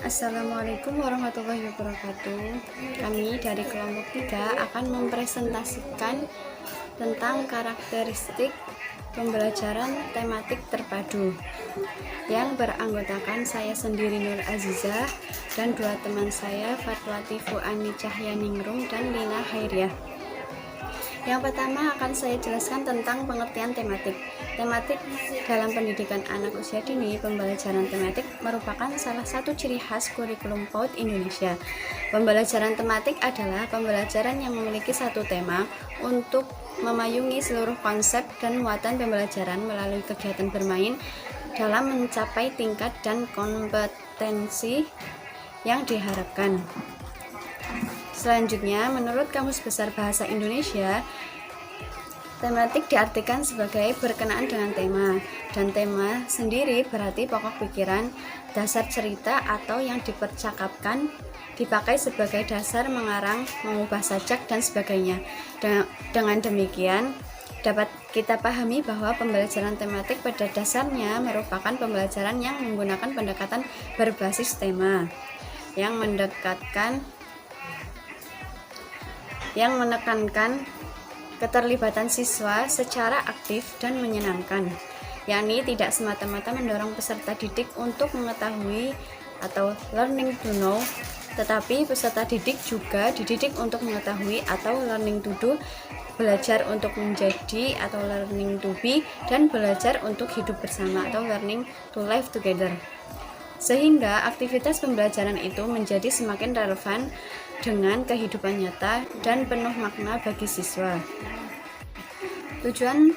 Assalamualaikum warahmatullahi wabarakatuh. Kami dari kelompok 3 akan mempresentasikan tentang karakteristik pembelajaran tematik terpadu yang beranggotakan saya sendiri Nur Azizah dan dua teman saya Fatwati Fuani Cahyaningrum dan Lina Hairiah. Yang pertama akan saya jelaskan tentang pengertian tematik. Tematik dalam pendidikan anak usia dini, pembelajaran tematik merupakan salah satu ciri khas kurikulum PAUD Indonesia. Pembelajaran tematik adalah pembelajaran yang memiliki satu tema untuk memayungi seluruh konsep dan muatan pembelajaran melalui kegiatan bermain dalam mencapai tingkat dan kompetensi yang diharapkan. Selanjutnya, menurut Kamus Besar Bahasa Indonesia, tematik diartikan sebagai berkenaan dengan tema, dan tema sendiri berarti pokok pikiran, dasar cerita atau yang dipercakapkan, dipakai sebagai dasar mengarang, mengubah sajak, dan sebagainya. Dengan demikian, dapat kita pahami bahwa pembelajaran tematik pada dasarnya merupakan pembelajaran yang menggunakan pendekatan berbasis tema, yang menekankan keterlibatan siswa secara aktif dan menyenangkan, yakni tidak semata-mata mendorong peserta didik untuk mengetahui atau learning to know, tetapi peserta didik juga dididik untuk mengetahui atau learning to do, belajar untuk menjadi atau learning to be, dan belajar untuk hidup bersama atau learning to live together. Sehingga aktivitas pembelajaran itu menjadi semakin relevan dengan kehidupan nyata dan penuh makna bagi siswa. Tujuan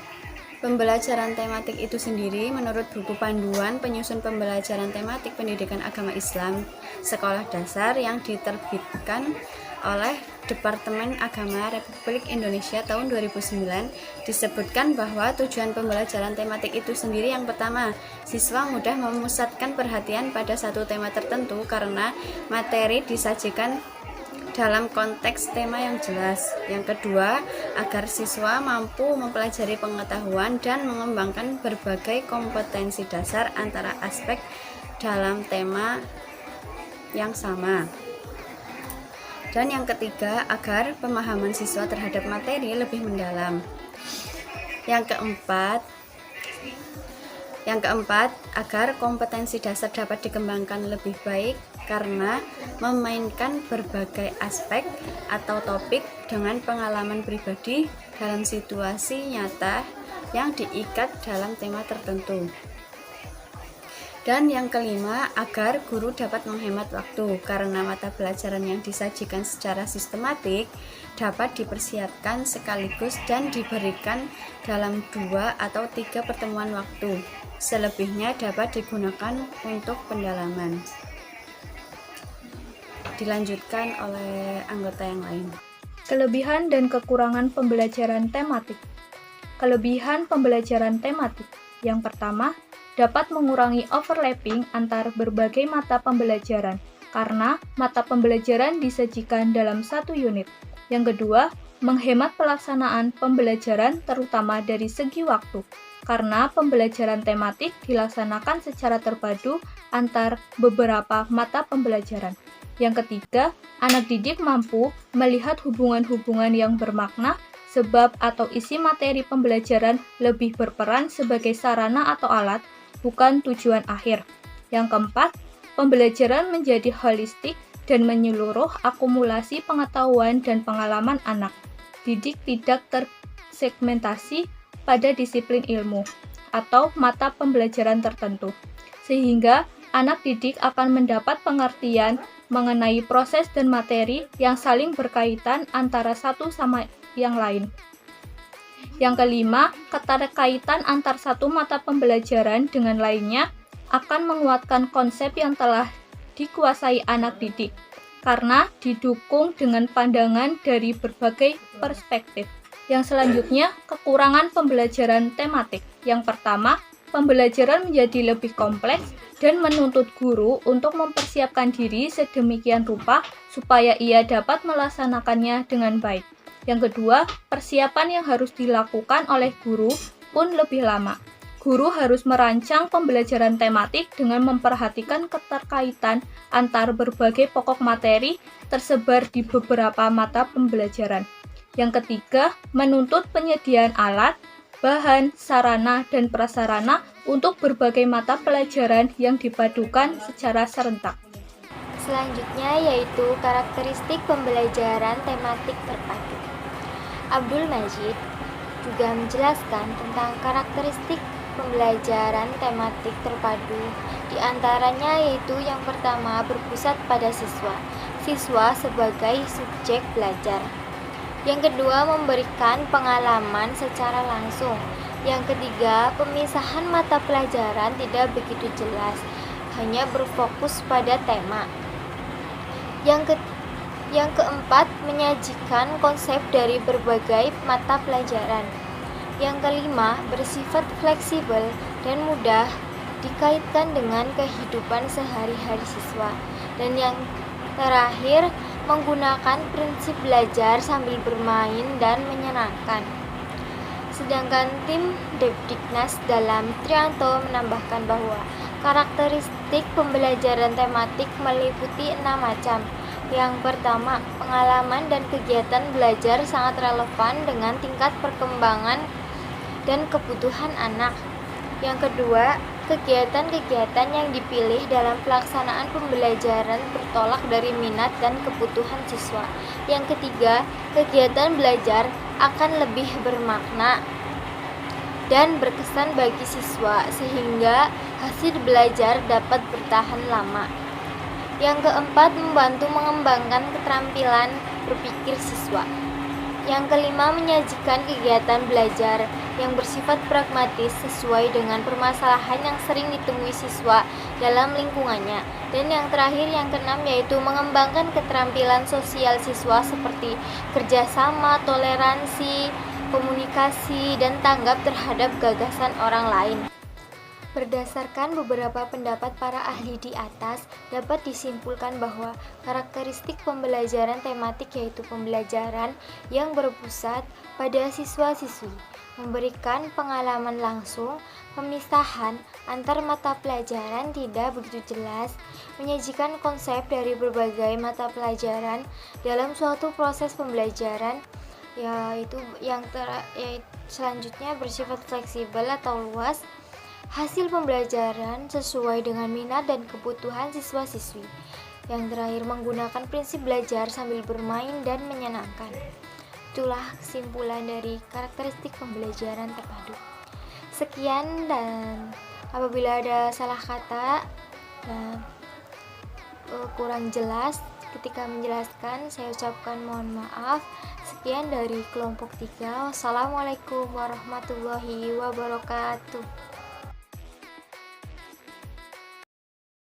pembelajaran tematik itu sendiri menurut buku panduan penyusun pembelajaran tematik pendidikan agama Islam sekolah dasar yang diterbitkan oleh Departemen Agama Republik Indonesia tahun 2009 disebutkan bahwa tujuan pembelajaran tematik itu sendiri yang pertama, siswa mudah memusatkan perhatian pada satu tema tertentu karena materi disajikan dalam konteks tema yang jelas. Yang kedua, agar siswa mampu mempelajari pengetahuan dan mengembangkan berbagai kompetensi dasar antara aspek dalam tema yang sama. Dan yang ketiga, agar pemahaman siswa terhadap materi lebih mendalam. Yang keempat, agar kompetensi dasar dapat dikembangkan lebih baik karena memainkan berbagai aspek atau topik dengan pengalaman pribadi dalam situasi nyata yang diikat dalam tema tertentu. Dan yang kelima, agar guru dapat menghemat waktu karena mata pelajaran yang disajikan secara sistematik dapat dipersiapkan sekaligus dan diberikan dalam 2 atau 3 pertemuan waktu. Selebihnya dapat digunakan untuk pendalaman. Dilanjutkan oleh anggota yang lain. Kelebihan dan kekurangan pembelajaran tematik. Kelebihan pembelajaran tematik. Yang pertama, dapat mengurangi overlapping antar berbagai mata pembelajaran karena mata pembelajaran disajikan dalam satu unit. Yang kedua, menghemat pelaksanaan pembelajaran terutama dari segi waktu karena pembelajaran tematik dilaksanakan secara terpadu antar beberapa mata pembelajaran. Yang ketiga, anak didik mampu melihat hubungan-hubungan yang bermakna sebab atau isi materi pembelajaran lebih berperan sebagai sarana atau alat, bukan tujuan akhir. Yang keempat, pembelajaran menjadi holistik dan menyeluruh akumulasi pengetahuan dan pengalaman anak. Didik tidak tersegmentasi pada disiplin ilmu atau mata pembelajaran tertentu, sehingga anak didik akan mendapat pengertian mengenai proses dan materi yang saling berkaitan antara satu sama yang lain. Yang kelima, keterkaitan antar satu mata pembelajaran dengan lainnya akan menguatkan konsep yang telah dikuasai anak didik karena didukung dengan pandangan dari berbagai perspektif. Yang selanjutnya, kekurangan pembelajaran tematik. Yang pertama, pembelajaran menjadi lebih kompleks dan menuntut guru untuk mempersiapkan diri sedemikian rupa supaya ia dapat melaksanakannya dengan baik. Yang kedua, persiapan yang harus dilakukan oleh guru pun lebih lama. Guru harus merancang pembelajaran tematik dengan memperhatikan keterkaitan antar berbagai pokok materi tersebar di beberapa mata pembelajaran. Yang ketiga, menuntut penyediaan alat, bahan, sarana, dan prasarana untuk berbagai mata pelajaran yang dipadukan secara serentak. Selanjutnya yaitu karakteristik pembelajaran tematik terpadu. Abdul Majid juga menjelaskan tentang karakteristik pembelajaran tematik terpadu. Di antaranya yaitu yang pertama berpusat pada siswa sebagai subjek belajar. Yang kedua memberikan pengalaman secara langsung. Yang ketiga pemisahan mata pelajaran tidak begitu jelas, hanya berfokus pada tema. Yang keempat, menyajikan konsep dari berbagai mata pelajaran. Yang kelima, bersifat fleksibel dan mudah dikaitkan dengan kehidupan sehari-hari siswa. Dan yang terakhir, menggunakan prinsip belajar sambil bermain dan menyenangkan. Sedangkan tim Depdiknas dalam Trianto menambahkan bahwa karakteristik pembelajaran tematik meliputi 6 macam. Yang pertama, pengalaman dan kegiatan belajar sangat relevan dengan tingkat perkembangan dan kebutuhan anak. Yang kedua, kegiatan-kegiatan yang dipilih dalam pelaksanaan pembelajaran bertolak dari minat dan kebutuhan siswa. Yang ketiga, kegiatan belajar akan lebih bermakna dan berkesan bagi siswa sehingga hasil belajar dapat bertahan lama. Yang keempat, membantu mengembangkan keterampilan berpikir siswa. Yang kelima, menyajikan kegiatan belajar yang bersifat pragmatis sesuai dengan permasalahan yang sering ditemui siswa dalam lingkungannya. Dan yang terakhir, yang keenam, yaitu mengembangkan keterampilan sosial siswa seperti kerjasama, toleransi, komunikasi, dan tanggap terhadap gagasan orang lain. Berdasarkan beberapa pendapat para ahli di atas, dapat disimpulkan bahwa karakteristik pembelajaran tematik yaitu pembelajaran yang berpusat pada siswa-siswi, memberikan pengalaman langsung, pemisahan antar mata pelajaran tidak begitu jelas, menyajikan konsep dari berbagai mata pelajaran dalam suatu proses pembelajaran, yaitu selanjutnya bersifat fleksibel atau luas. Hasil pembelajaran sesuai dengan minat dan kebutuhan siswa-siswi. Yang terakhir, menggunakan prinsip belajar sambil bermain dan menyenangkan. Itulah kesimpulan dari karakteristik pembelajaran terpadu. Sekian, dan apabila ada salah kata dan kurang jelas ketika menjelaskan, saya ucapkan mohon maaf. Sekian dari kelompok 3. Wassalamualaikum warahmatullahi wabarakatuh.